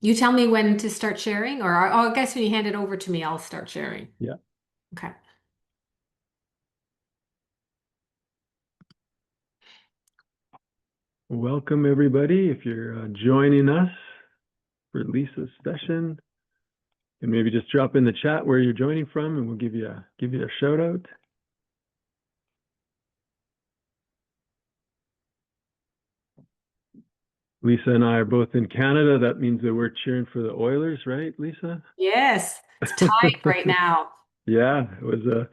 You tell me when to start sharing, or I guess when you hand it over to me, I'll start sharing. Yeah. Okay. Welcome, everybody. If you're joining us for Lisa's session, and maybe just drop in the chat where you're joining from, and we'll give you a shout out. Lisa and I are both in Canada. That means that we're cheering for the Oilers, right, Lisa? Yes, it's tied right now. Yeah, it was a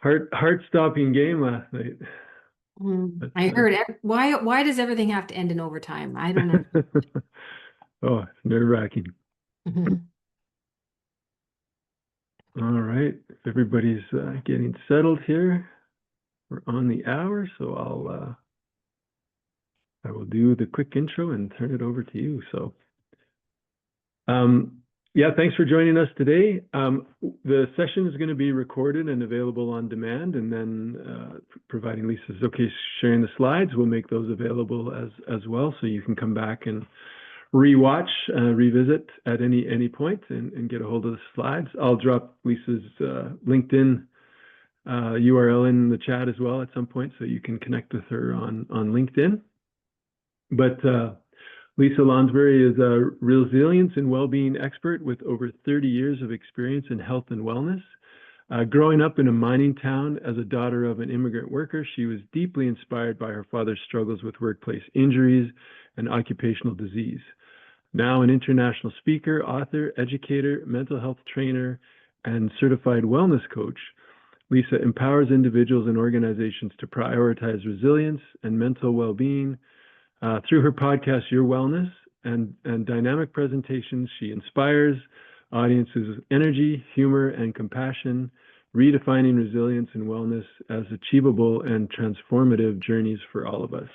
heart-stopping game last night. But I heard why does everything have to end in overtime? I don't know. oh, it's nerve-wracking. Mhm. All right, if everybody's getting settled here, we're on the hour, so I will do the quick intro and turn it over to you. So, um, yeah, thanks for joining us today. The session is going to be recorded and available on demand, and then providing Lisa's okay sharing the slides, we'll make those available as well, so you can come back and rewatch, revisit at any point and get a hold of the slides. I'll drop Lisa's LinkedIn URL in the chat as well at some point, so you can connect with her on LinkedIn. But Lisa Lonsbury is a resilience and well-being expert with over 30 years of experience in health and wellness. Growing up in a mining town as a daughter of an immigrant worker, she was deeply inspired by her father's struggles with workplace injuries and occupational disease. Now an international speaker, author, educator, mental health trainer, and certified wellness coach, Lisa empowers individuals and organizations to prioritize resilience and mental well-being. Through her podcast, Your Wellness, and dynamic presentations, she inspires audiences with energy, humor, and compassion, redefining resilience and wellness as achievable and transformative journeys for all of us.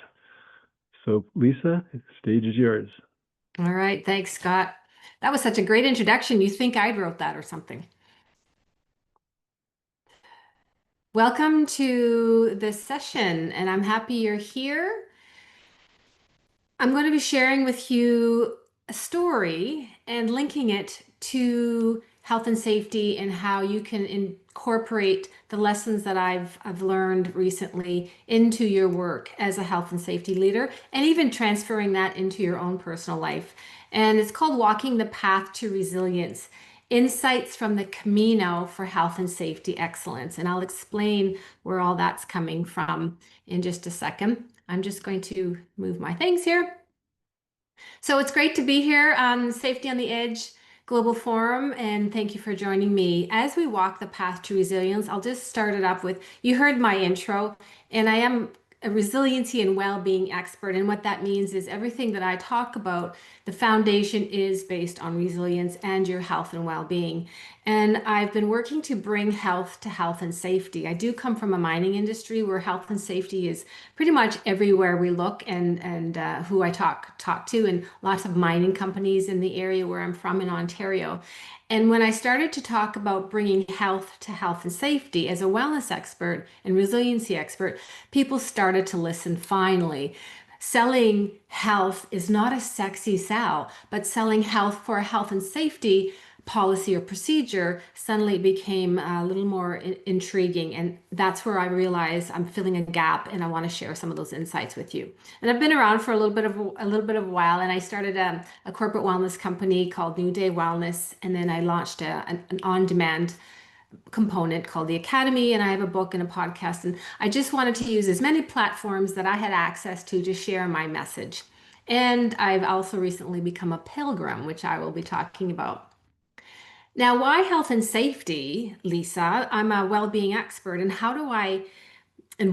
So, Lisa, the stage is yours. All right, thanks, Scott. That was such a great introduction. You think I'd wrote that or something. Welcome to this session, and I'm happy you're here. I'm going to be sharing with you a story and linking it to health and safety and how you can incorporate the lessons that I've learned recently into your work as a health and safety leader, and even transferring that into your own personal life. And it's called Walking the Path to Resilience: Insights from the Camino for Health and Safety Excellence. And I'll explain where all that's coming from in just a second. I'm just going to move my things here. So it's great to be here on Safety on the Edge Global Forum, and thank you for joining me. As we walk the path to resilience, I'll just start it up with, you heard my intro, and I am a resiliency and well-being expert. And what that means is everything that I talk about, the foundation is based on resilience and your health and well-being. And I've been working to bring health to health and safety. I do come from a mining industry where health and safety is pretty much everywhere we look, and who I talk to, and lots of mining companies in the area where I'm from in Ontario. And when I started to talk about bringing health to health and safety as a wellness expert and resiliency expert, people started to listen finally. Selling health is not a sexy sell, but selling health for a health and safety policy or procedure suddenly became a little more intriguing. And that's where I realized I'm filling a gap, and I want to share some of those insights with you. And I've been around for a while, and I started a corporate wellness company called New Day Wellness, and then I launched an on-demand component called the Academy, and I have a book and a podcast. And I just wanted to use as many platforms that I had access to share my message. And I've also recently become a pilgrim, which I will be talking about. Now, why health and safety, Lisa? I'm a well-being expert, and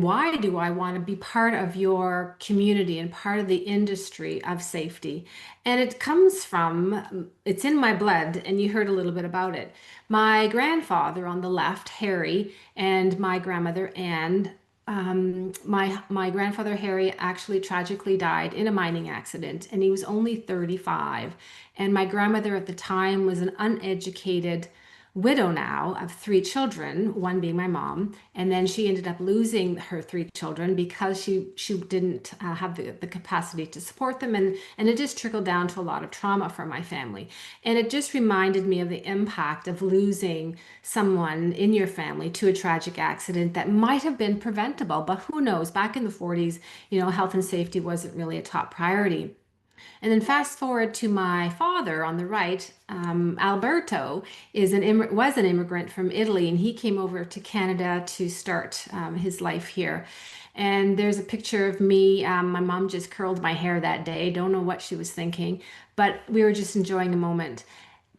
why do I want to be part of your community and part of the industry of safety? And it comes from, it's in my blood, and you heard a little bit about it. My grandfather on the left, Harry, and my grandmother, Anne. My grandfather Harry actually tragically died in a mining accident, and he was only 35. And my grandmother at the time was an uneducated widow now of three children, one being my mom, and then she ended up losing her three children because she didn't have the capacity to support them, and it just trickled down to a lot of trauma for my family. And it just reminded me of the impact of losing someone in your family to a tragic accident that might have been preventable, but who knows? Back in the 40s, health and safety wasn't really a top priority. And then fast forward to my father on the right. Alberto was an immigrant from Italy, and he came over to Canada to start his life here. And there's a picture of me. My mom just curled my hair that day. Don't know what she was thinking, but we were just enjoying the moment.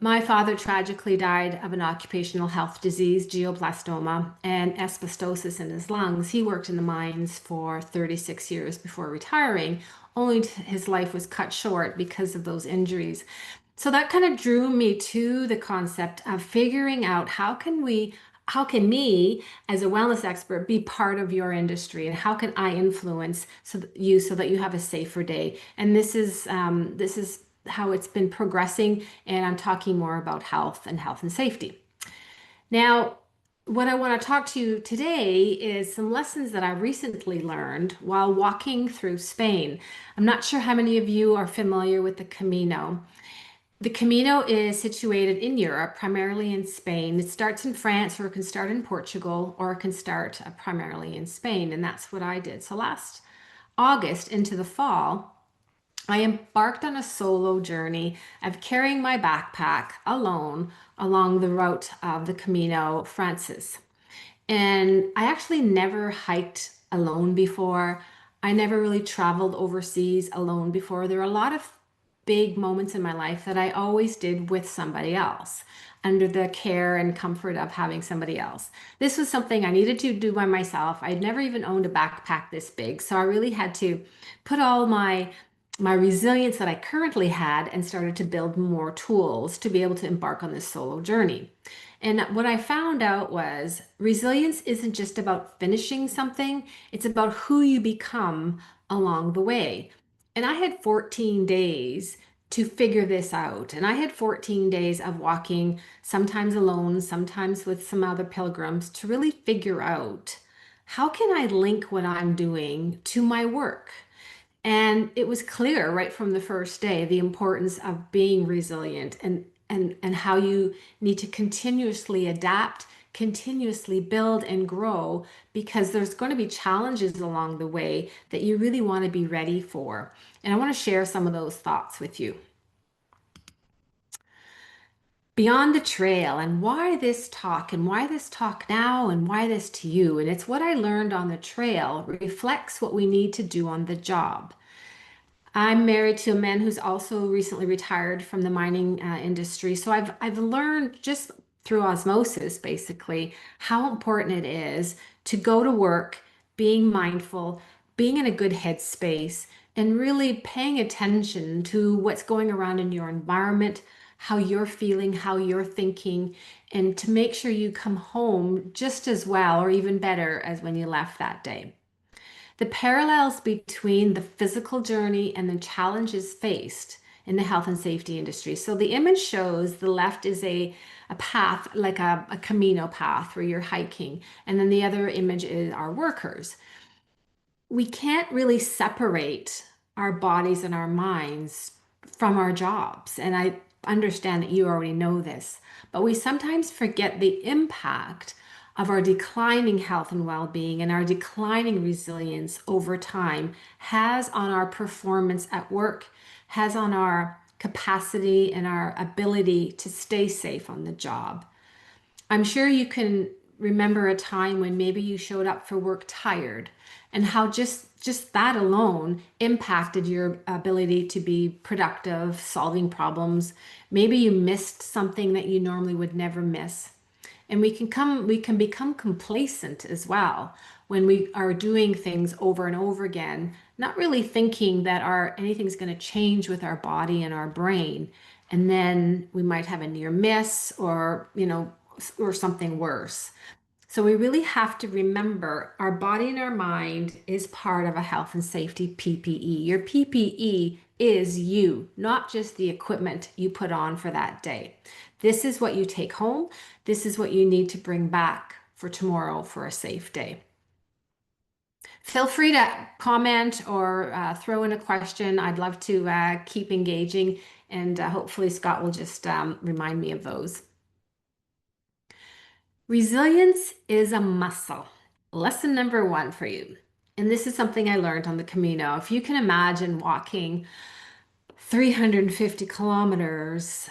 My father tragically died of an occupational health disease, glioblastoma, and asbestosis in his lungs. He worked in the mines for 36 years before retiring, only his life was cut short because of those injuries. So that kind of drew me to the concept of figuring out how can me as a wellness expert be part of your industry, and how can I influence so that you have a safer day. And this is how it's been progressing, and I'm talking more about health and safety. Now, what I want to talk to you today is some lessons that I recently learned while walking through Spain. I'm not sure how many of you are familiar with the Camino. The Camino is situated in Europe, primarily in Spain. It starts in France, or it can start in Portugal, or it can start primarily in Spain, and that's what I did. So last August into the fall, I embarked on a solo journey of carrying my backpack alone along the route of the Camino Frances. And I actually never hiked alone before. I never really traveled overseas alone before. There are a lot of big moments in my life that I always did with somebody else, under the care and comfort of having somebody else. This was something I needed to do by myself. I'd never even owned a backpack this big, so I really had to put all my resilience that I currently had and started to build more tools to be able to embark on this solo journey. And what I found out was resilience isn't just about finishing something, it's about who you become along the way. And I had 14 days to figure this out. And I had 14 days of walking, sometimes alone, sometimes with some other pilgrims, to really figure out how can I link what I'm doing to my work. And it was clear right from the first day the importance of being resilient, and how you need to continuously adapt, continuously build and grow, because there's going to be challenges along the way that you really want to be ready for. And I want to share some of those thoughts with you. Beyond the trail, and why this talk, and why this talk now, and why this to you. And it's what I learned on the trail reflects what we need to do on the job. I'm married to a man who's also recently retired from the mining industry. So I've learned just through osmosis, basically, how important it is to go to work being mindful, being in a good headspace, and really paying attention to what's going around in your environment, how you're feeling, how you're thinking, and to make sure you come home just as well or even better as when you left that day. The parallels between the physical journey and the challenges faced in the health and safety industry. So the image shows the left is a path, like a Camino path where you're hiking, and then the other image is our workers. We can't really separate our bodies and our minds from our jobs. And I understand that you already know this, but we sometimes forget the impact of our declining health and well-being and our declining resilience over time has on our performance at work, has on our capacity and our ability to stay safe on the job. I'm sure you can remember a time when maybe you showed up for work tired, and how just that alone impacted your ability to be productive, solving problems. Maybe you missed something that you normally would never miss. And we can become complacent as well when we are doing things over and over again, not really thinking that our anything's going to change with our body and our brain. And then we might have a near miss, or or something worse. So we really have to remember our body and our mind is part of a health and safety PPE. Your PPE is you, not just the equipment you put on for that day. This is what you take home. This is what you need to bring back for tomorrow for a safe day. Feel free to comment or throw in a question. I'd love to keep engaging, and hopefully Scott will just remind me of those. Resilience is a muscle. Lesson number one for you. And this is something I learned on the Camino. If you can imagine walking 350 kilometers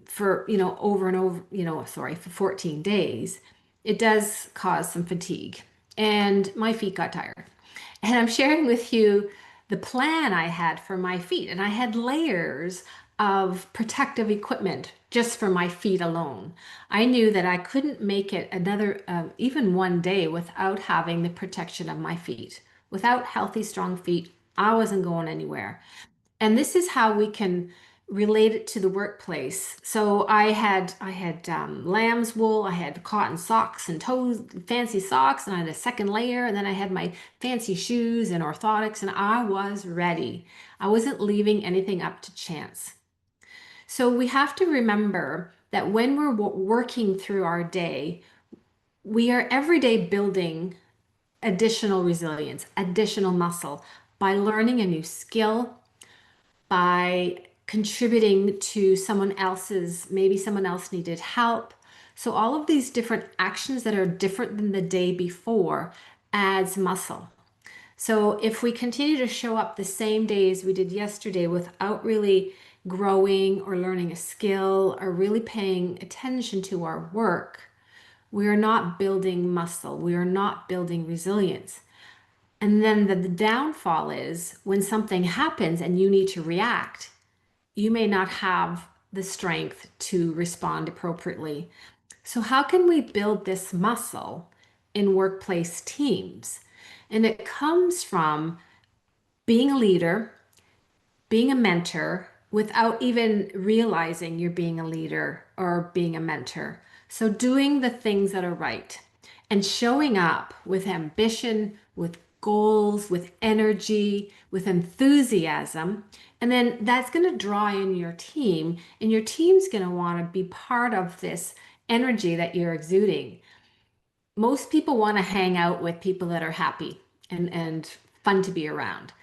for, over and over, for 14 days, it does cause some fatigue. And my feet got tired. And I'm sharing with you the plan I had for my feet. And I had layers of protective equipment just for my feet alone. I knew that I couldn't make it another, even one day without having the protection of my feet. Without healthy, strong feet, I wasn't going anywhere. And this is how we can relate it to the workplace. So I had lamb's wool, I had cotton socks and toes, fancy socks, and I had a second layer, and then I had my fancy shoes and orthotics, and I was ready. I wasn't leaving anything up to chance. So we have to remember that when we're working through our day, we are every day building additional resilience, additional muscle by learning a new skill, by contributing to someone else's, maybe someone else needed help. So all of these different actions that are different than the day before adds muscle. So if we continue to show up the same day as we did yesterday without really growing or learning a skill or really paying attention to our work, we are not building muscle. We are not building resilience. And then the downfall is when something happens and you need to react, you may not have the strength to respond appropriately. So, how can we build this muscle in workplace teams? And it comes from being a leader, being a mentor without even realizing you're being a leader or being a mentor. So, doing the things that are right and showing up with ambition, with goals, with energy, with enthusiasm. And then that's going to draw in your team, and your team's going to want to be part of this energy that you're exuding. Most people want to hang out with people that are happy and fun to be around.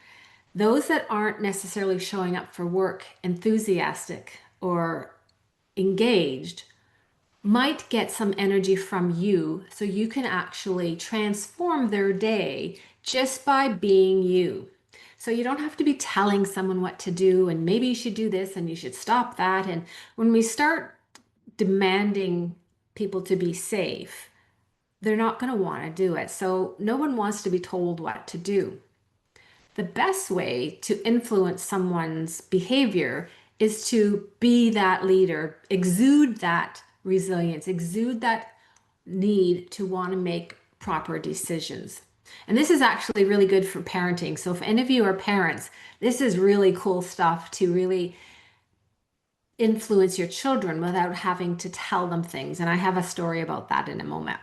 Those that aren't necessarily showing up for work enthusiastic or engaged might get some energy from you so you can actually transform their day just by being you. So you don't have to be telling someone what to do and maybe you should do this and you should stop that. And when we start demanding people to be safe, they're not going to want to do it. So no one wants to be told what to do. The best way to influence someone's behavior is to be that leader, exude that resilience, exude that need to want to make proper decisions. And this is actually really good for parenting. So if any of you are parents, this is really cool stuff to really influence your children without having to tell them things. And I have a story about that in a moment.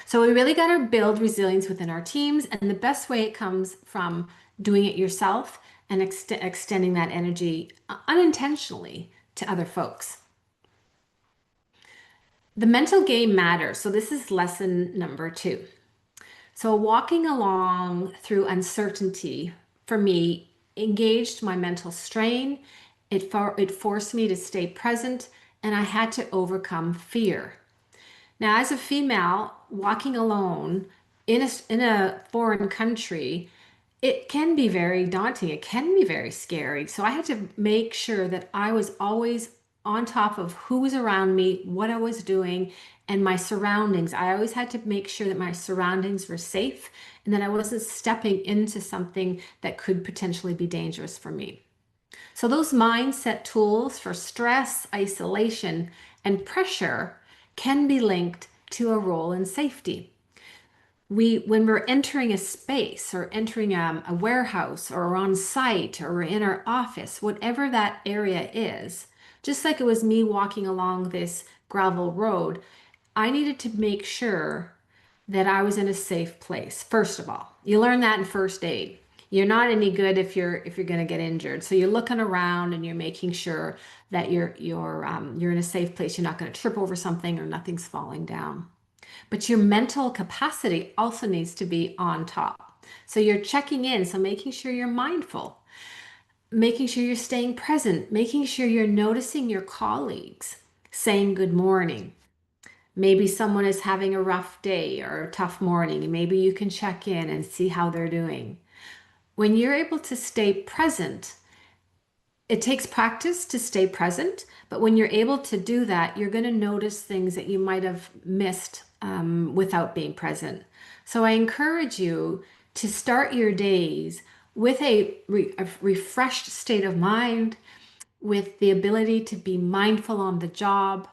So we really got to build resilience within our teams, and the best way it comes from doing it yourself and extending that energy unintentionally to other folks. The mental game matters. So this is lesson number 2. So walking along through uncertainty for me engaged my mental strain. It forced me to stay present, and I had to overcome fear. Now, as a female walking alone in a foreign country, it can be very daunting. It can be very scary. So I had to make sure that I was always on top of who was around me, what I was doing, and my surroundings. I always had to make sure that my surroundings were safe and that I wasn't stepping into something that could potentially be dangerous for me. So those mindset tools for stress, isolation, and pressure can be linked to a role in safety. When we're entering a space or entering a warehouse or on site or in our office, whatever that area is, just like it was me walking along this gravel road, I needed to make sure that I was in a safe place. First of all, you learn that in first aid. You're not any good if you're going to get injured. So you're looking around and you're making sure that you're in a safe place. You're not going to trip over something or nothing's falling down. But your mental capacity also needs to be on top. So you're checking in, so making sure you're mindful, making sure you're staying present, making sure you're noticing your colleagues, saying good morning. Maybe someone is having a rough day or a tough morning, and maybe you can check in and see how they're doing. When you're able to stay present, it takes practice to stay present, but when you're able to do that, you're going to notice things that you might have missed without being present. So I encourage you to start your days with a refreshed state of mind, with the ability to be mindful on the job,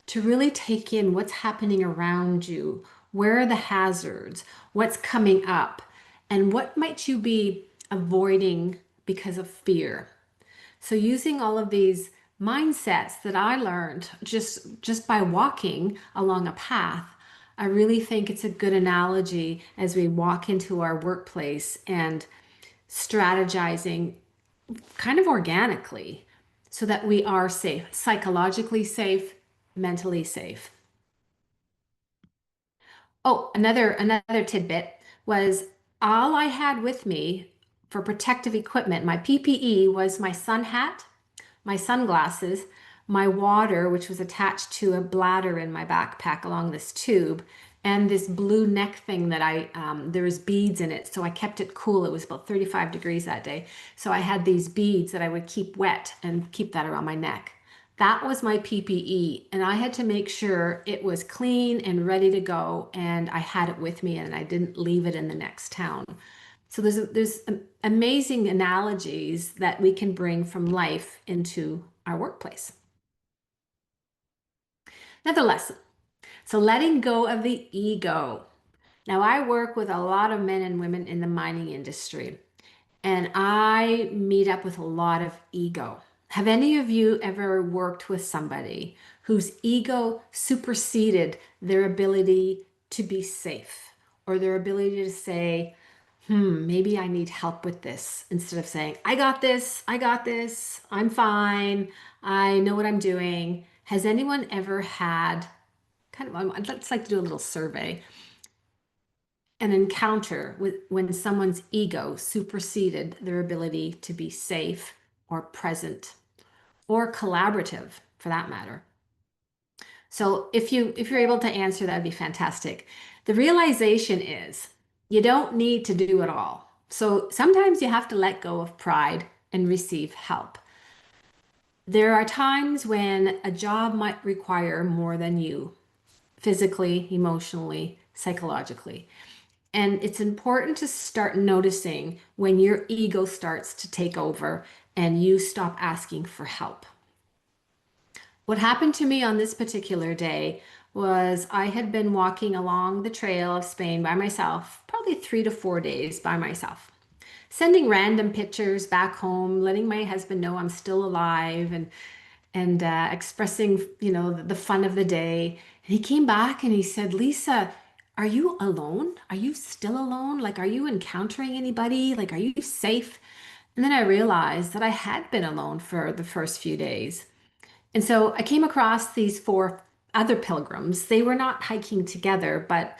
to really take in what's happening around you, where are the hazards, what's coming up, and what might you be avoiding because of fear. So using all of these mindsets that I learned just by walking along a path, I really think it's a good analogy as we walk into our workplace and strategizing kind of organically so that we are safe, psychologically safe, mentally safe. Oh, another tidbit was all I had with me for protective equipment. My PPE was my sun hat, my sunglasses, my water, which was attached to a bladder in my backpack along this tube, and this blue neck thing that there was beads in it, so I kept it cool. It was about 35 degrees that day. So I had these beads that I would keep wet and keep that around my neck. That was my PPE, and I had to make sure it was clean and ready to go, and I had it with me and I didn't leave it in the next town. So there's amazing analogies that we can bring from life into our workplace. Another lesson. So letting go of the ego. Now I work with a lot of men and women in the mining industry, and I meet up with a lot of ego. Have any of you ever worked with somebody whose ego superseded their ability to be safe or their ability to say, maybe I need help with this, instead of saying, I got this, I'm fine, I know what I'm doing. Has anyone ever had kind of, I'd just like to do a little survey, an encounter with when someone's ego superseded their ability to be safe or present or collaborative for that matter? So if you're able to answer, that'd be fantastic. The realization is you don't need to do it all. So sometimes you have to let go of pride and receive help. There are times when a job might require more than you, physically, emotionally, psychologically. And it's important to start noticing when your ego starts to take over and you stop asking for help. What happened to me on this particular day was I had been walking along the trail of Spain by myself, probably 3 to 4 days by myself, sending random pictures back home, letting my husband know I'm still alive, and expressing, the fun of the day. And he came back and he said, "Lisa, are you alone? Are you still alone? Like, are you encountering anybody? Like, are you safe?" And then I realized that I had been alone for the first few days. And so I came across these four other pilgrims. They were not hiking together, but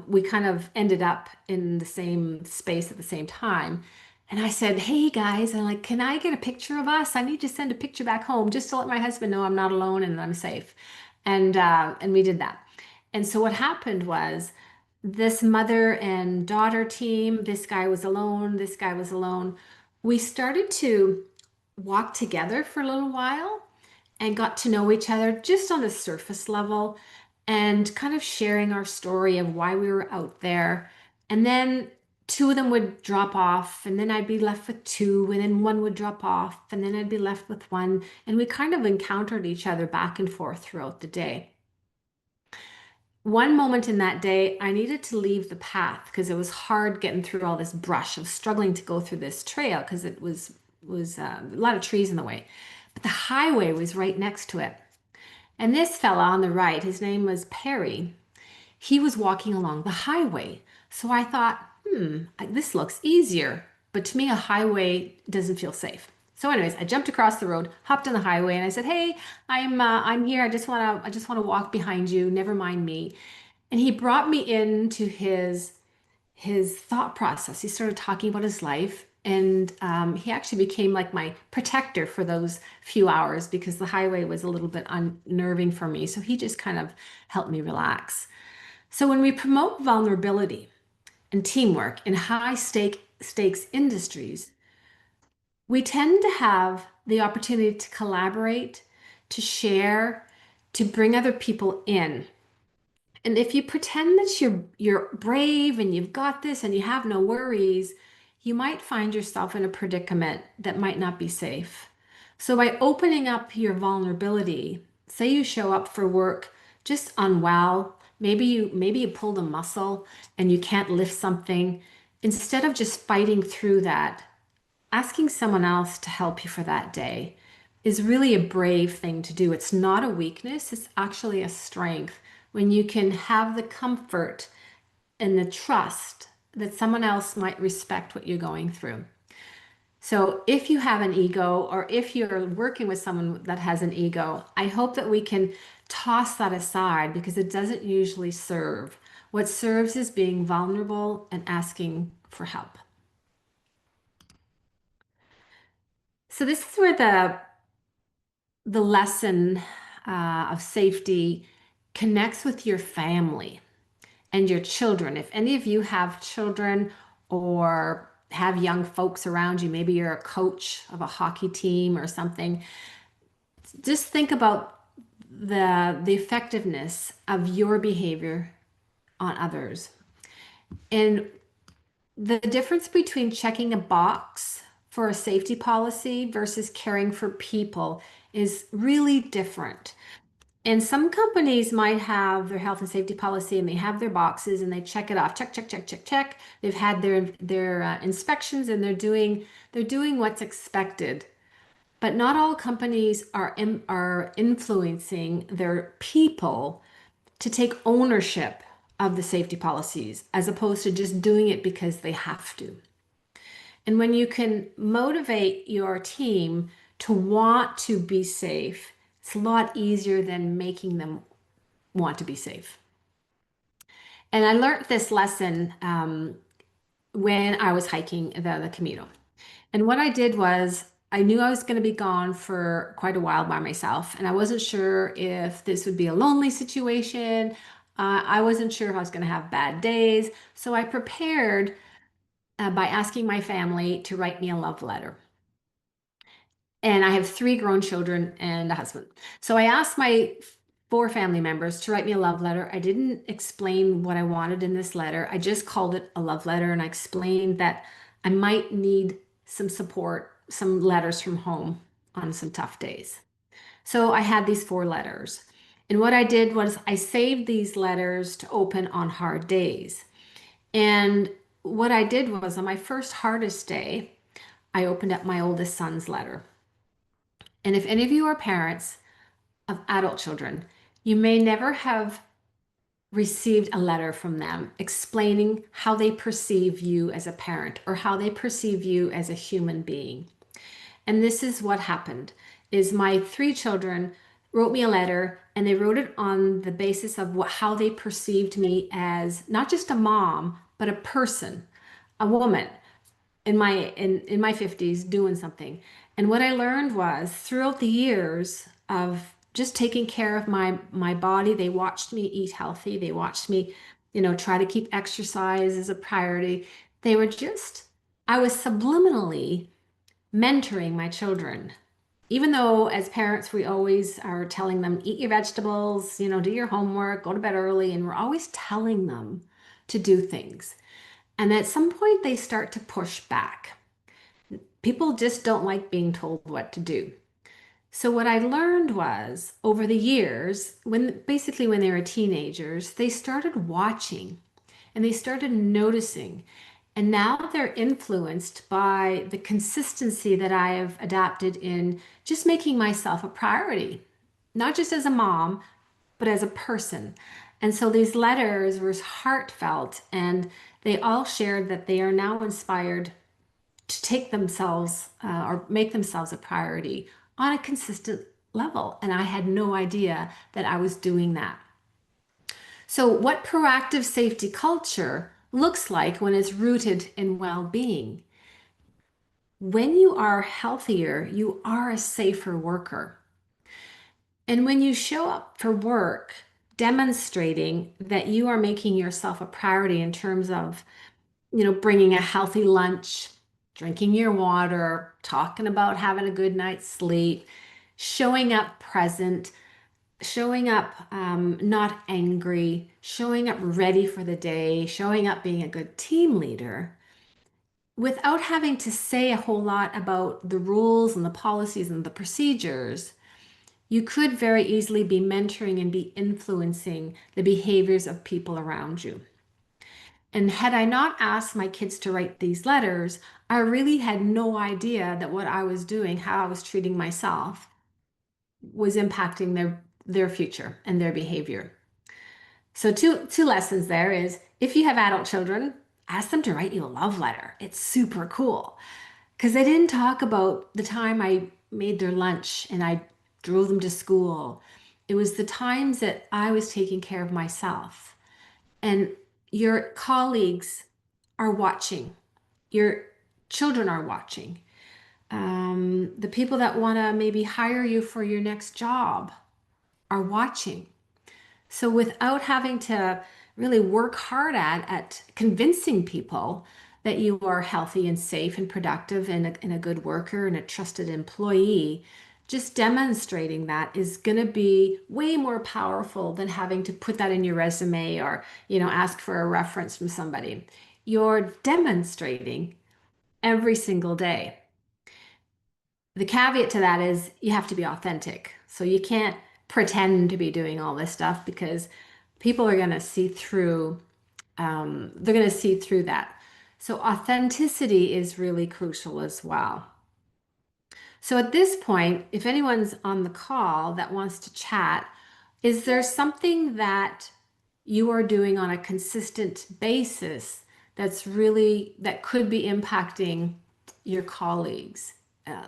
we kind of ended up in the same space at the same time. And I said, "Hey guys," I'm like, "can I get a picture of us? I need to send a picture back home just to let my husband know I'm not alone and I'm safe." And we did that. And so what happened was this mother and daughter team, this guy was alone, this guy was alone. We started to walk together for a little while and got to know each other just on a surface level and kind of sharing our story of why we were out there. And then two of them would drop off, and then I'd be left with two, and then one would drop off, and then I'd be left with one. And we kind of encountered each other back and forth throughout the day. One moment in that day, I needed to leave the path because it was hard getting through all this brush. I was struggling to go through this trail because it was a lot of trees in the way, but the highway was right next to it. And this fella on the right, his name was Perry, he was walking along the highway. So I thought, this looks easier. But to me, a highway doesn't feel safe. So, anyways, I jumped across the road, hopped on the highway, and I said, "Hey, I'm here. I just wanna walk behind you. Never mind me." And he brought me into his thought process. He started talking about his life, and he actually became like my protector for those few hours because the highway was a little bit unnerving for me. So he just kind of helped me relax. So when we promote vulnerability and teamwork in stakes industries, we tend to have the opportunity to collaborate, to share, to bring other people in. And if you pretend that you're brave and you've got this and you have no worries, you might find yourself in a predicament that might not be safe. So by opening up your vulnerability, say you show up for work just unwell, maybe you pulled a muscle and you can't lift something, instead of just fighting through that, asking someone else to help you for that day is really a brave thing to do. It's not a weakness, it's actually a strength when you can have the comfort and the trust that someone else might respect what you're going through. So, if you have an ego or if you're working with someone that has an ego, I hope that we can toss that aside because it doesn't usually serve. What serves is being vulnerable and asking for help. So, this is where the lesson of safety connects with your family and your children. If any of you have children or have young folks around you, maybe you're a coach of a hockey team or something, just think about the effectiveness of your behavior on others. And the difference between checking a box for a safety policy versus caring for people is really different. And some companies might have their health and safety policy and they have their boxes and they check it off. Check, check, check, check, check. They've had their inspections and they're doing what's expected. But not all companies are influencing their people to take ownership of the safety policies as opposed to just doing it because they have to. And when you can motivate your team to want to be safe, it's a lot easier than making them want to be safe. And I learned this lesson when I was hiking the Camino. And what I did was I knew I was going to be gone for quite a while by myself, and I wasn't sure if this would be a lonely situation. I wasn't sure if I was going to have bad days. So I prepared by asking my family to write me a love letter. And I have three grown children and a husband. So I asked my four family members to write me a love letter. I didn't explain what I wanted in this letter. I just called it a love letter and I explained that I might need some support, some letters from home on some tough days. So I had these four letters. And what I did was I saved these letters to open on hard days. And what I did was on my first hardest day, I opened up my oldest son's letter. And if any of you are parents of adult children, you may never have received a letter from them explaining how they perceive you as a parent or how they perceive you as a human being. And this is what happened is my three children wrote me a letter and they wrote it on the basis of how they perceived me as not just a mom, but a person, a woman in my 50s doing something. And what I learned was throughout the years of just taking care of my body, they watched me eat healthy. They watched me, try to keep exercise as a priority. They were just, I was subliminally mentoring my children. Even though as parents, we always are telling them, eat your vegetables, do your homework, go to bed early, and we're always telling them to do things. And at some point, they start to push back. People just don't like being told what to do. So what I learned was over the years, when they were teenagers, they started watching and they started noticing. And now they're influenced by the consistency that I have adapted in just making myself a priority. not just as a mom, but as a person. And so these letters were heartfelt, and they all shared that they are now inspired to take themselves or make themselves a priority on a consistent level. And I had no idea that I was doing that. So, what proactive safety culture looks like when it's rooted in well being? When you are healthier, you are a safer worker. And when you show up for work, demonstrating that you are making yourself a priority in terms of, bringing a healthy lunch, drinking your water, talking about having a good night's sleep, showing up present, showing up not angry, showing up ready for the day, showing up being a good team leader without having to say a whole lot about the rules and the policies and the procedures. You could very easily be mentoring and be influencing the behaviors of people around you. And had I not asked my kids to write these letters, I really had no idea that what I was doing, how I was treating myself, was impacting their future and their behavior. So two lessons there is if you have adult children, ask them to write you a love letter. It's super cool. Because they didn't talk about the time I made their lunch and I drove them to school. It was the times that I was taking care of myself. And your colleagues are watching, your children are watching. The people that want to maybe hire you for your next job are watching. So without having to really work hard at convincing people that you are healthy and safe and productive and a good worker and a trusted employee, just demonstrating that is going to be way more powerful than having to put that in your resume or, ask for a reference from somebody. You're demonstrating every single day. The caveat to that is you have to be authentic. So you can't pretend to be doing all this stuff because people are going to see through, they're going to see through that. So authenticity is really crucial as well. So at this point, if anyone's on the call that wants to chat, is there something that you are doing on a consistent basis that could be impacting your colleagues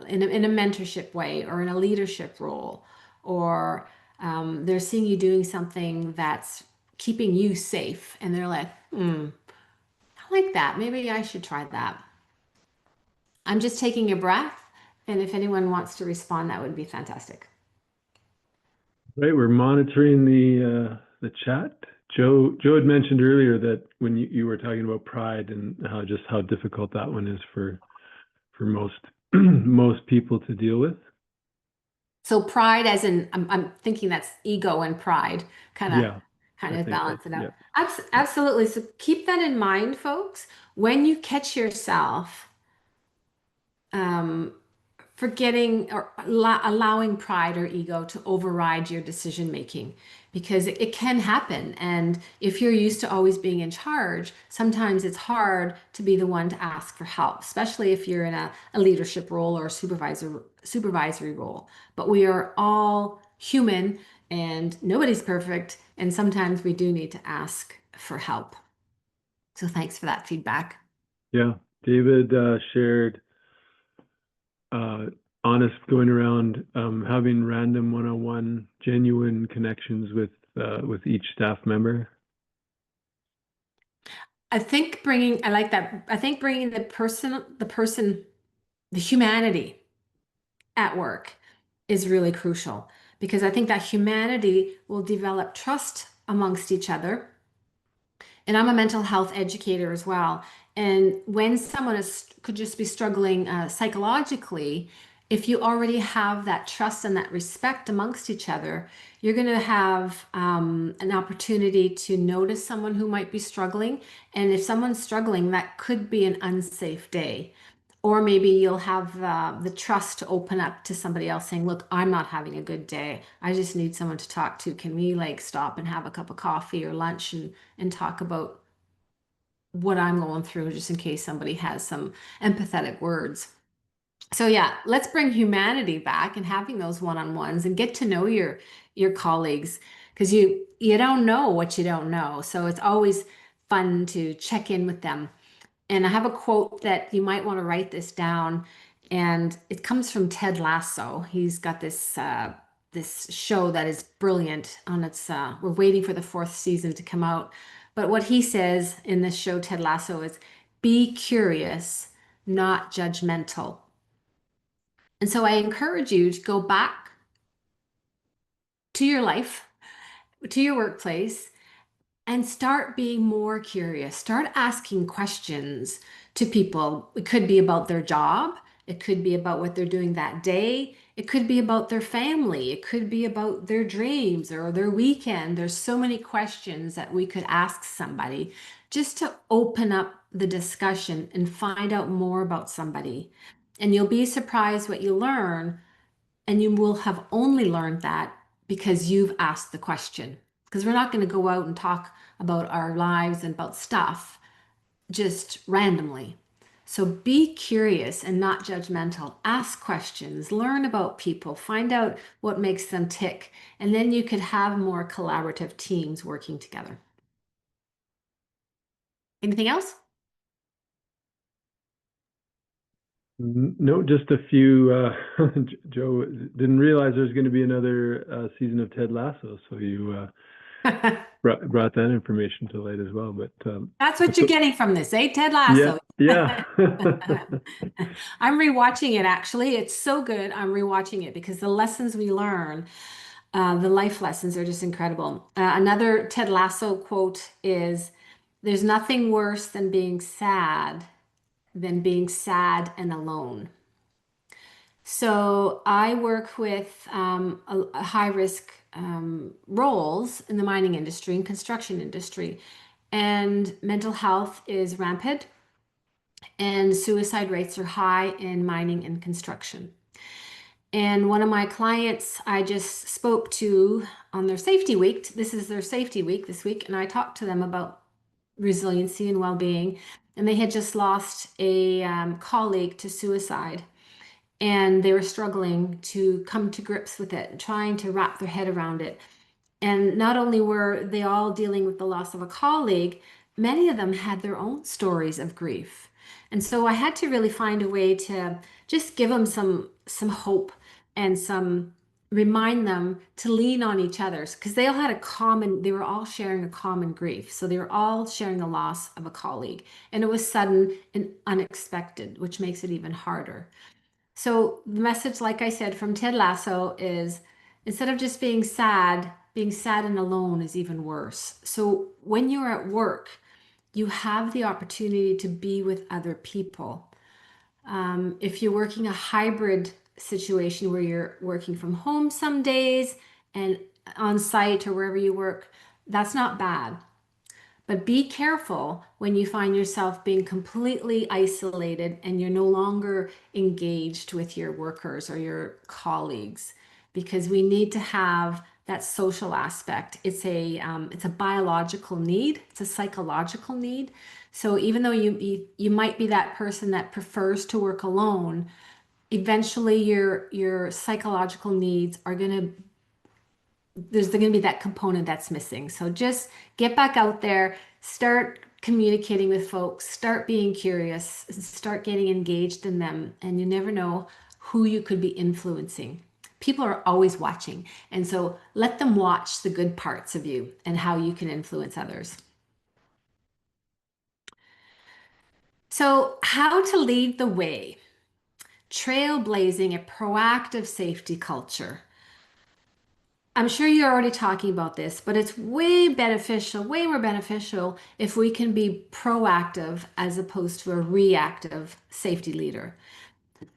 in a mentorship way or in a leadership role, or they're seeing you doing something that's keeping you safe and they're like, I like that. Maybe I should try that. I'm just taking a breath, and if anyone wants to respond, that would be fantastic. Right, we're monitoring the chat. Joe had mentioned earlier that when you were talking about pride and how difficult that one is for most most people to deal with. So pride, as in, I'm thinking that's ego and pride, kind of, Yeah, kind I of think that's balance it out. yeah. Absolutely. So keep that in mind, folks. When you catch yourself um, forgetting or allowing pride or ego to override your decision making, because it can happen. And if you're used to always being in charge, sometimes it's hard to be the one to ask for help, especially if you're in a leadership role or a supervisory role. But we are all human and nobody's perfect. And sometimes we do need to ask for help. So thanks for that feedback. Yeah, David shared uh, honest going around having random one-on-one genuine connections with each staff member. I like that. I think bringing the humanity at work is really crucial because I think that humanity will develop trust amongst each other. And I'm a mental health educator as well. And when someone could just be struggling psychologically, if you already have that trust and that respect amongst each other, you're going to have an opportunity to notice someone who might be struggling. And if someone's struggling, that could be an unsafe day. Or maybe you'll have the trust to open up to somebody else saying, look, I'm not having a good day. I just need someone to talk to. Can we like stop and have a cup of coffee or lunch and talk about what I'm going through just in case somebody has some empathetic words. So yeah, let's bring humanity back and having those one-on-ones and get to know your colleagues because you don't know what you don't know. So it's always fun to check in with them. And I have a quote that you might want to write this down, and it comes from Ted Lasso. He's got this show that is brilliant on its we're waiting for the fourth season to come out. But what he says in this show, Ted Lasso, is be curious, not judgmental. And so I encourage you to go back to your life, to your workplace, and start being more curious. Start asking questions to people. It could be about their job, it could be about what they're doing that day, it could be about their family, it could be about their dreams or their weekend. There's so many questions that we could ask somebody just to open up the discussion and find out more about somebody. And you'll be surprised what you learn, and you will have only learned that because you've asked the question. Because we're not going to go out and talk about our lives and about stuff just randomly. So be curious and not judgmental. Ask questions, learn about people, find out what makes them tick, and then you could have more collaborative teams working together. Anything else? No, just a few. Joe didn't realize there's going to be another season of Ted Lasso, so you brought that information to light as well. That's what you're So getting from this, eh, Ted yeah, Lasso? yeah. I'm rewatching it actually. It's so good. I'm rewatching it because the lessons we learn, the life lessons are just incredible. Another Ted Lasso quote is, "There's nothing worse than being sad and alone." So I work with a high risk roles in the mining industry and construction industry, and mental health is rampant, and suicide rates are high in mining and construction. And one of my clients I just spoke to on their safety week, this is their safety week this week, and I talked to them about resiliency and well-being. And they had just lost a colleague to suicide, and they were struggling to come to grips with it, trying to wrap their head around it. And not only were they all dealing with the loss of a colleague, many of them had their own stories of grief. And so I had to really find a way to just give them some hope and some remind them to lean on each other because they were all sharing a common grief. So they were all sharing the loss of a colleague, and it was sudden and unexpected, which makes it even harder. So the message, like I said, from Ted Lasso is instead of just being sad and alone is even worse. So when you're at work, you have the opportunity to be with other people. If you're working a hybrid situation where you're working from home some days and on site or wherever you work, that's not bad. But be careful when you find yourself being completely isolated and you're no longer engaged with your workers or your colleagues, because we need to have that social aspect. It's a biological need. It's a psychological need. So even though you might be that person that prefers to work alone, eventually your psychological needs are going to there's going to be that component that's missing. So just get back out there, start communicating with folks, start being curious, start getting engaged in them, and you never know who you could be influencing. People are always watching, and so let them watch the good parts of you and how you can influence others. So, how to lead the way, trailblazing a proactive safety culture. I'm sure you're already talking about this, but it's way beneficial, way more beneficial if we can be proactive as opposed to a reactive safety leader.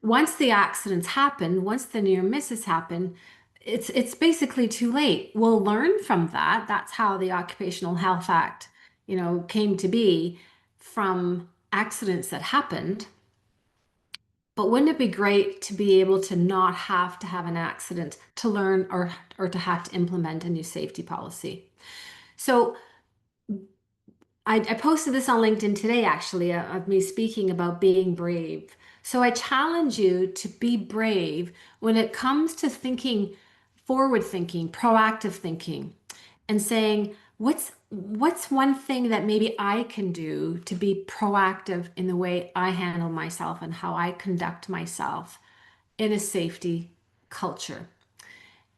Once the accidents happen, once the near misses happen, it's basically too late. We'll learn from that. That's how the Occupational Health Act, came to be from accidents that happened. But wouldn't it be great to be able to not have to have an accident to learn or to have to implement a new safety policy? So I posted this on LinkedIn today, actually, of me speaking about being brave. So I challenge you to be brave when it comes to thinking, forward thinking, proactive thinking, and saying, what's one thing that maybe I can do to be proactive in the way I handle myself and how I conduct myself in a safety culture.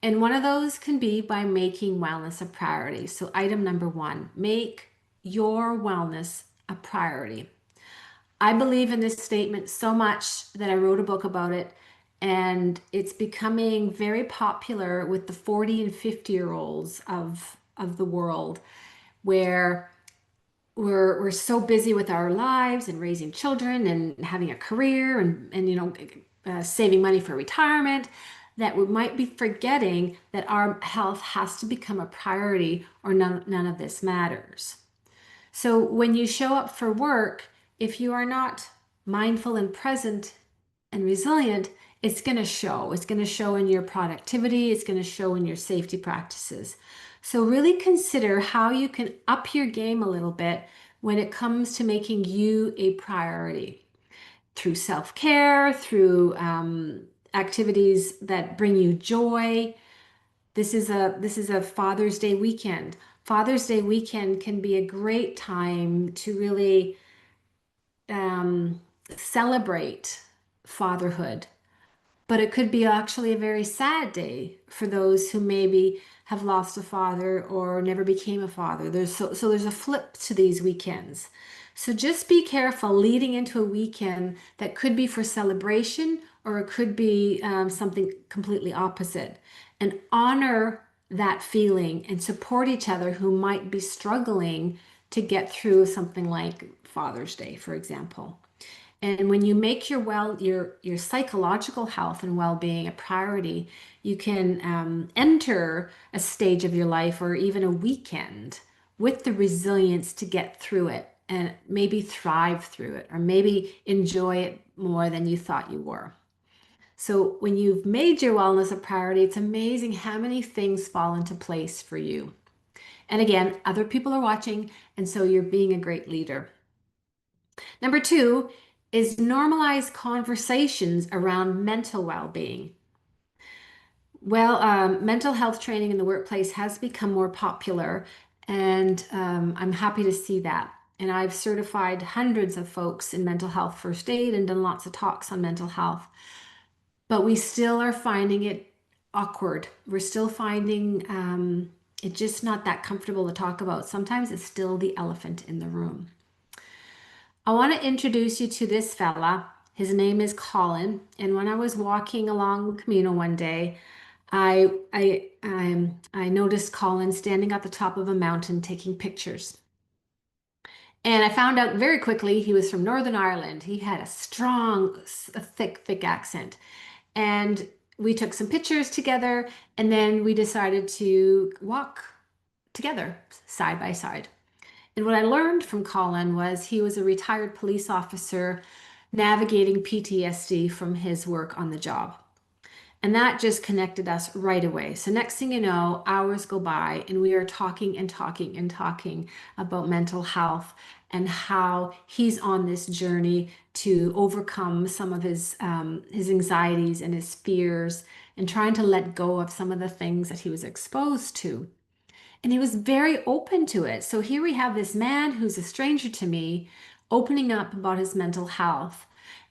And one of those can be by making wellness a priority. So item number one, make your wellness a priority. I believe in this statement so much that I wrote a book about it, and it's becoming very popular with the 40 and 50-year-olds of the world, where we're so busy with our lives and raising children and having a career and saving money for retirement, that we might be forgetting that our health has to become a priority, or none of this matters. So when you show up for work, if you are not mindful and present and resilient, it's going to show. It's going to show in your productivity, it's going to show in your safety practices. So really consider how you can up your game a little bit when it comes to making you a priority through self-care, through activities that bring you joy. This is a Father's Day weekend. Father's Day weekend can be a great time to really um, celebrate fatherhood, but it could be actually a very sad day for those who maybe have lost a father or never became a father. So there's a flip to these weekends. So just be careful leading into a weekend that could be for celebration, or it could be something completely opposite. And honor that feeling and support each other who might be struggling to get through something like Father's Day, for example. And when you make your psychological health and well-being a priority, you can enter a stage of your life or even a weekend with the resilience to get through it and maybe thrive through it, or maybe enjoy it more than you thought you were. So when you've made your wellness a priority, it's amazing how many things fall into place for you. And again, other people are watching, and so you're being a great leader. Number two is normalize conversations around mental well-being. Well, mental health training in the workplace has become more popular, and I'm happy to see that. And I've certified hundreds of folks in mental health first aid and done lots of talks on mental health. But we still are finding it awkward. We're still finding it just not that comfortable to talk about. Sometimes it's still the elephant in the room. I want to introduce you to this fella. His name is Colin. And when I was walking along Camino one day, I noticed Colin standing at the top of a mountain taking pictures. And I found out very quickly he was from Northern Ireland. He had a strong, a thick accent. And we took some pictures together, and then we decided to walk together side by side. And what I learned from Colin was he was a retired police officer navigating PTSD from his work on the job. And that just connected us right away. So next thing you know, hours go by and we are talking and talking and talking about mental health and how he's on this journey to overcome some of his anxieties and his fears, and trying to let go of some of the things that he was exposed to. And he was very open to it. So here we have this man who's a stranger to me opening up about his mental health.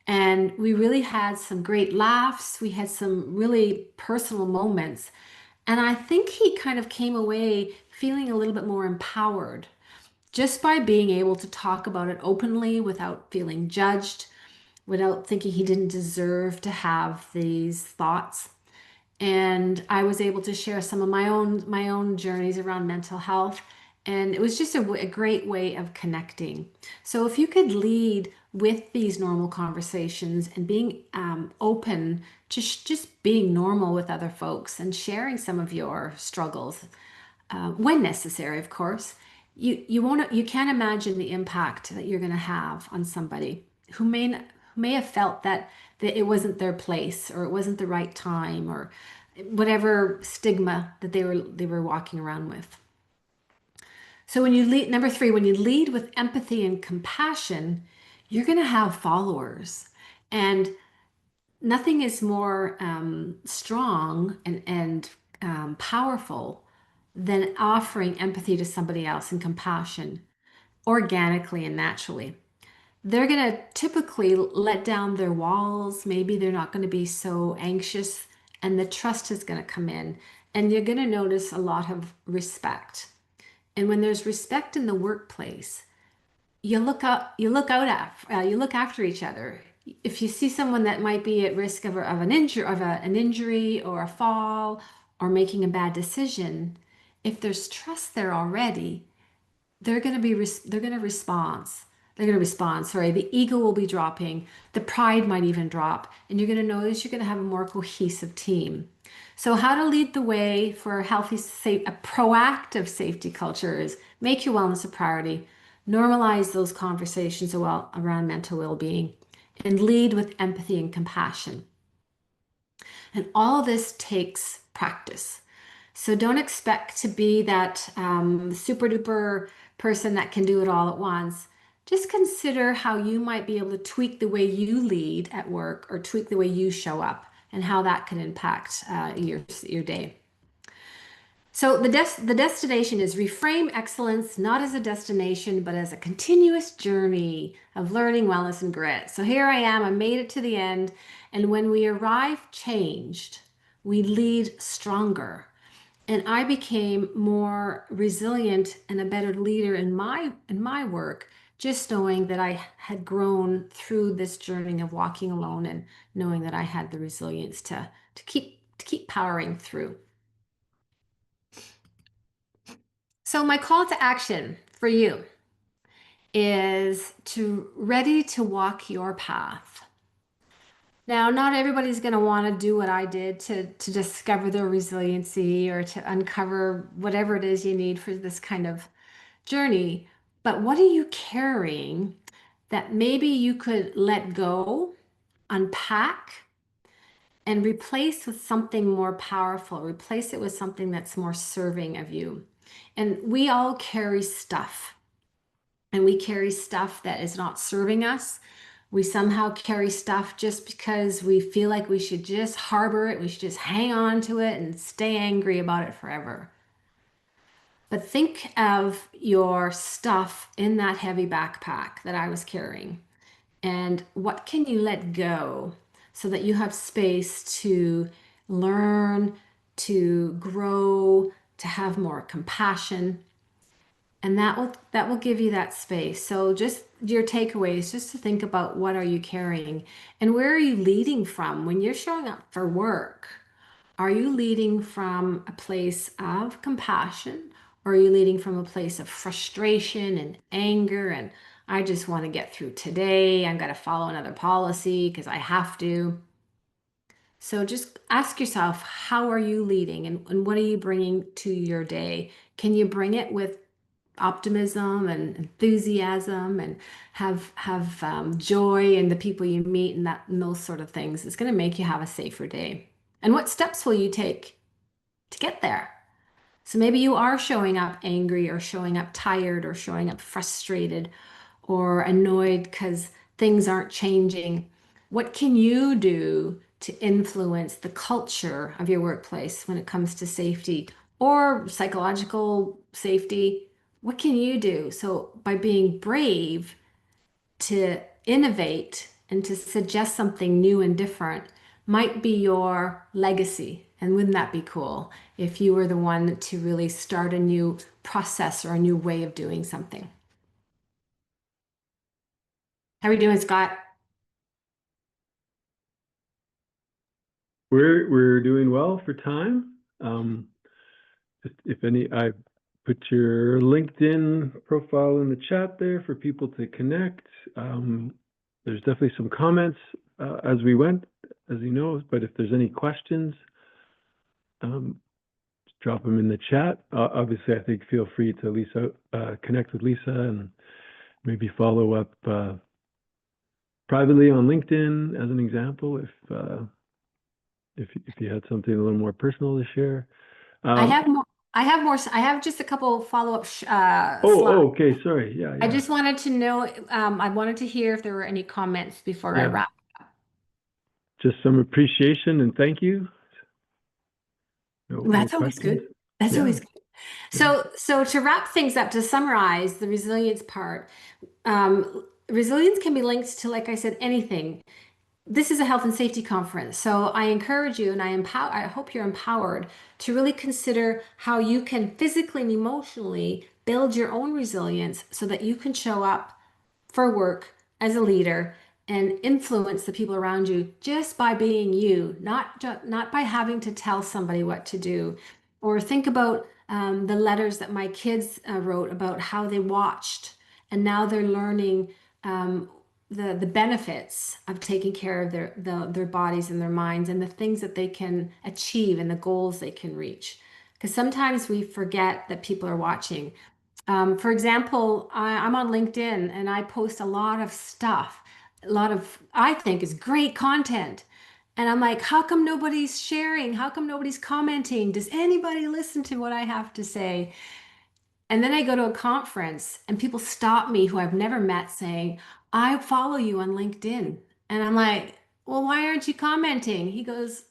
And we really had some great laughs. We had some really personal moments. And I think he kind of came away feeling a little bit more empowered just by being able to talk about it openly without feeling judged, without thinking he didn't deserve to have these thoughts. And I was able to share some of my own journeys around mental health, and it was just a great way of connecting. So if you could lead with these normal conversations and being open to just being normal with other folks and sharing some of your struggles when necessary, of course, you can't imagine the impact that you're going to have on somebody who may have felt that it wasn't their place, or it wasn't the right time, or whatever stigma that they were walking around with. So when you lead, number three, when you lead with empathy and compassion, you're going to have followers. And nothing is more strong and powerful than offering empathy to somebody else and compassion organically and naturally. They're going to typically let down their walls. Maybe they're not going to be so anxious, and the trust is going to come in. And you're going to notice a lot of respect. And when there's respect in the workplace, you look after each other. If you see someone that might be at risk of an injury or a fall or making a bad decision, if there's trust there already, they're going to respond. They're going to respond. Sorry, the ego will be dropping. The pride might even drop, and you're going to notice you're going to have a more cohesive team. So, how to lead the way for a healthy, safe, a proactive safety culture is make your wellness a priority, normalize those conversations around mental well-being, and lead with empathy and compassion. And all of this takes practice. So don't expect to be that super duper person that can do it all at once. Just consider how you might be able to tweak the way you lead at work or tweak the way you show up and how that can impact your day. So the destination is reframe excellence not as a destination, but as a continuous journey of learning, wellness, and grit. So here I am, I made it to the end. And when we arrive changed, we lead stronger. And I became more resilient and a better leader in my work, just knowing that I had grown through this journey of walking alone and knowing that I had the resilience to keep powering through. So my call to action for you is to ready to walk your path. Now, not everybody's going to want to do what I did to discover their resiliency or to uncover whatever it is you need for this kind of journey. But what are you carrying that maybe you could let go, unpack, and replace with something more powerful? Replace it with something that's more serving of you. And we all carry stuff, and we carry stuff that is not serving us. We somehow carry stuff just because we feel like we should just harbor it, we should just hang on to it and stay angry about it forever. But think of your stuff in that heavy backpack that I was carrying, and what can you let go so that you have space to learn, to grow, to have more compassion, and that will give you that space. So just your takeaways, just to think about what are you carrying and where are you leading from when you're showing up for work. Are you leading from a place of compassion, or are you leading from a place of frustration and anger and I just want to get through today. I've got to follow another policy because I have to. So just ask yourself, how are you leading and what are you bringing to your day? Can you bring it with optimism and enthusiasm and have joy in the people you meet and those sort of things? It's going to make you have a safer day. And what steps will you take to get there? So maybe you are showing up angry or showing up tired or showing up frustrated or annoyed because things aren't changing. What can you do to influence the culture of your workplace when it comes to safety or psychological safety? What can you do? So, by being brave to innovate and to suggest something new and different might be your legacy. And wouldn't that be cool if you were the one to really start a new process or a new way of doing something? How are we doing, Scott? We're doing well for time. Just if any, I put your LinkedIn profile in the chat there for people to connect. There's definitely some comments as we went, as you know, but if there's any questions, just drop them in the chat. Obviously, I think feel free to connect with Lisa and maybe follow up privately on LinkedIn as an example if you had something a little more personal to share. I Um, have more. I have just a couple follow-up slides. okay, sorry. Yeah, I yeah, just wanted to know, I wanted to hear if there were any comments before I yeah. wrap. just some appreciation and thank you. No That's always questions? good. That's Yeah, always good. yeah. So to wrap things up, to summarize the resilience part, resilience can be linked to, like I said, anything. This is a health and safety conference, so I encourage you and I hope you're empowered to really consider how you can physically and emotionally build your own resilience so that you can show up for work as a leader and influence the people around you just by being you, not by having to tell somebody what to do. Or think about the letters that my kids wrote about how they watched, and now they're learning the benefits of taking care of their bodies and their minds and the things that they can achieve and the goals they can reach. Because sometimes we forget that people are watching. For example, I'm on LinkedIn and I post a lot of stuff, a lot of, I think, is great content. And I'm like, how come nobody's sharing? How come nobody's commenting? Does anybody listen to what I have to say? And then I go to a conference and people stop me who I've never met saying, I follow you on LinkedIn. And I'm like, well, why aren't you commenting? He goes,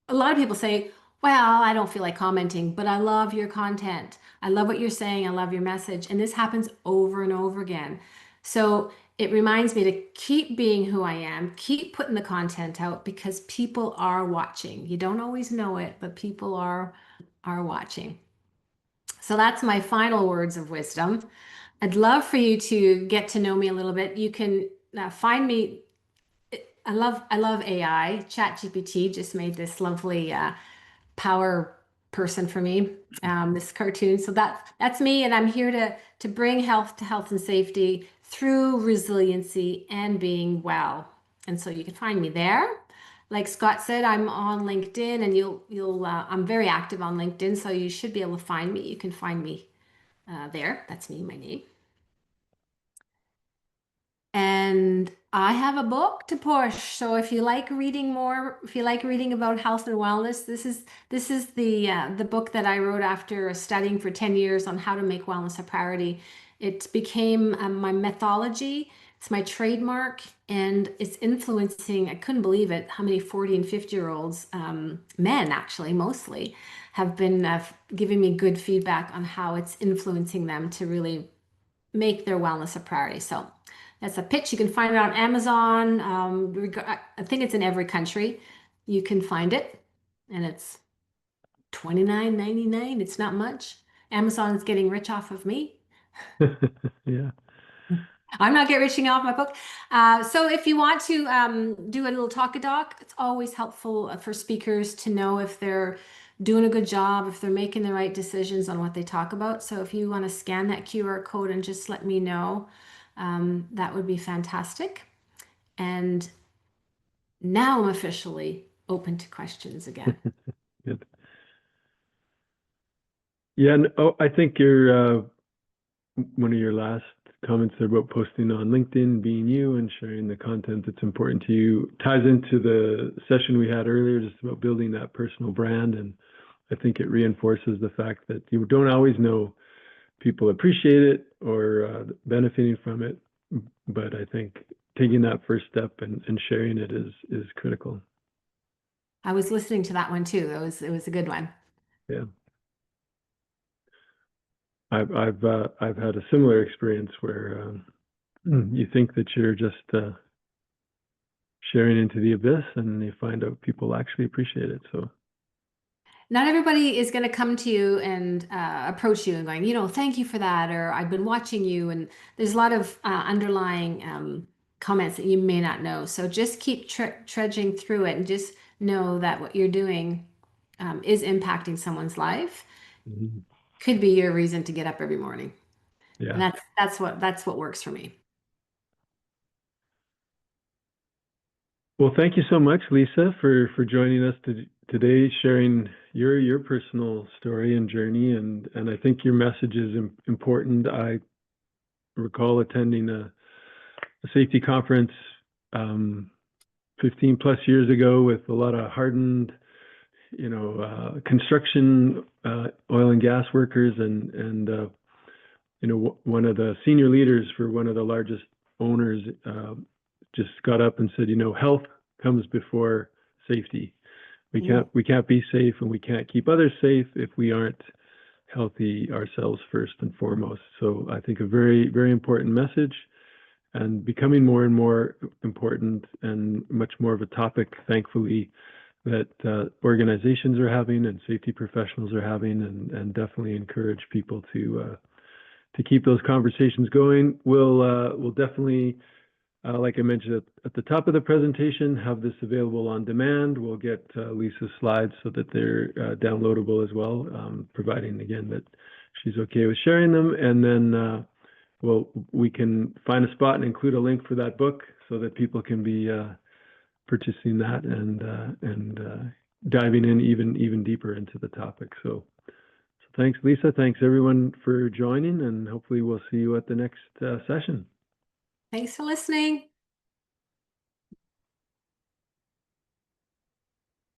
a lot of people say, well, I don't feel like commenting, but I love your content. I love what you're saying. I love your message. And this happens over and over again. So it reminds me to keep being who I am, keep putting the content out because people are watching. You don't always know it, but people are watching. So that's my final words of wisdom. I'd love for you to get to know me a little bit. You can find me. I love AI. ChatGPT just made this lovely power person for me. This cartoon. So that's me, and I'm here to bring health to health and safety through resiliency and being well. And so you can find me there. Like Scott said, I'm on LinkedIn, and you'll I'm very active on LinkedIn, so you should be able to find me. You can find me there. That's me, my name. And I have a book to push. So if you like reading more, if you like reading about health and wellness, this is the book that I wrote after studying for 10 years on how to make wellness a priority. It became my methodology. It's my trademark, and it's influencing, I couldn't believe it, how many 40 and 50-year-olds, men actually, mostly, have been giving me good feedback on how it's influencing them to really make their wellness a priority. So that's a pitch. You can find it on Amazon. I think it's in every country. You can find it, and it's $29.99. It's not much. Amazon is getting rich off of me. Yeah. I'm not getting rich off my book. So if you want to do a little talk-a-doc, it's always helpful for speakers to know if they're doing a good job, if they're making the right decisions on what they talk about. So if you want to scan that QR code and just let me know, that would be fantastic. And now I'm officially open to questions again. Good. Yeah, and oh, I think your one of your last comments there about posting on LinkedIn, being you and sharing the content that's important to you ties into the session we had earlier, just about building that personal brand. And I think it reinforces the fact that you don't always know people appreciate it or benefiting from it, but I think taking that first step and sharing it is critical. I was listening to that one too. It was a good one. Yeah. I've had a similar experience where you think that you're just sharing into the abyss, and you find out people actually appreciate it. So, Not everybody is going to come to you and approach you and going, thank you for that, or I've been watching you. And there's a lot of underlying comments that you may not know. So just keep trudging through it and just know that what you're doing is impacting someone's life. mhm, Could be your reason to get up every morning. And yeah. that's what works for me. Well, thank you so much, Lisa, for joining us today, sharing your personal story and journey, and I think your message is important. I recall attending a safety conference 15 plus years ago with a lot of hardened, construction, oil and gas workers, and one of the senior leaders for one of the largest owners just got up and said, health comes before safety. Yeah. We can't be safe, and we can't keep others safe if we aren't healthy ourselves first and foremost. So I think a very, very important message, and becoming more and more important, and much more of a topic, thankfully, that organizations are having and safety professionals are having, and definitely encourage people to keep those conversations going. We'll definitely, like I mentioned at the top of the presentation, have this available on demand. We'll get Lisa's slides so that they're downloadable as well, providing again that she's okay with sharing them. And then we can find a spot and include a link for that book so that people can be purchasing that and diving in even deeper into the topic. So thanks, Lisa. Thanks everyone for joining, and hopefully we'll see you at the next session. Thanks for listening.